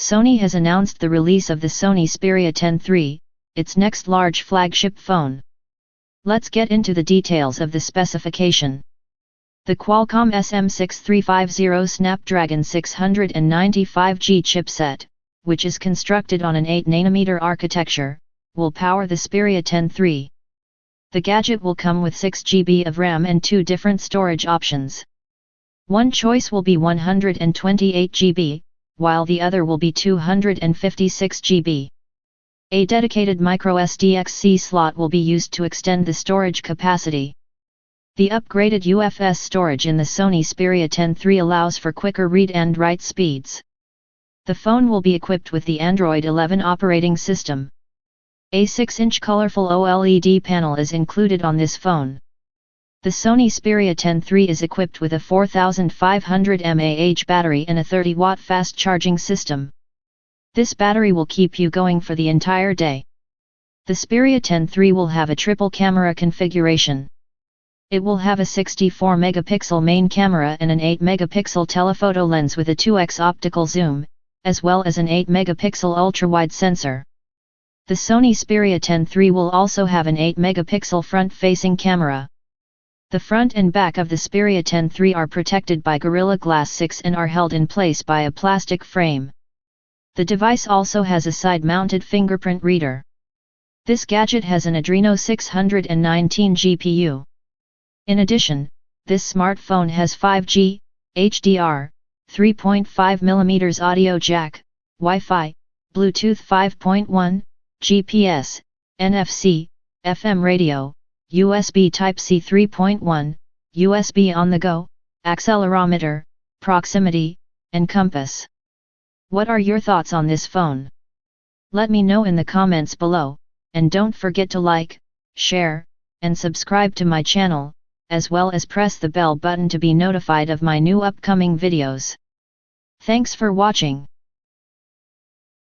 Sony has announced the release of the Sony Xperia 10 III, its next large flagship phone. Let's get into the details of the specification. The Qualcomm SM6350 Snapdragon 695G chipset, which is constructed on an 8nm architecture, will power the Xperia 10 III. The gadget will come with 6GB of RAM and 2 different storage options. One choice will be 128GB, while the other will be 256GB. A dedicated microSD-XC slot will be used to extend the storage capacity. The upgraded UFS storage in the Sony Xperia 10 III allows for quicker read and write speeds. The phone will be equipped with the Android 11 operating system. A 6-inch colorful OLED panel is included on this phone. The Sony Xperia 10 III is equipped with a 4500 mAh battery and a 30-watt fast charging system. This battery will keep you going for the entire day. The Xperia 10 III will have a triple camera configuration. It will have a 64-megapixel main camera and an 8-megapixel telephoto lens with a 2x optical zoom, as well as an 8-megapixel ultra-wide sensor. The Sony Xperia 10 III will also have an 8-megapixel front-facing camera. The front and back of the Xperia 10 III are protected by Gorilla Glass 6 and are held in place by a plastic frame. The device also has a side-mounted fingerprint reader. This gadget has an Adreno 619 GPU. In addition, this smartphone has 5G, HDR, 3.5mm audio jack, Wi-Fi, Bluetooth 5.1, GPS, NFC, FM radio, USB Type-C 3.1, USB on-the-go, accelerometer, proximity, and compass. What are your thoughts on this phone? Let me know in the comments below, and don't forget to like, share, and subscribe to my channel, as well as press the bell button to be notified of my new upcoming videos. Thanks for watching.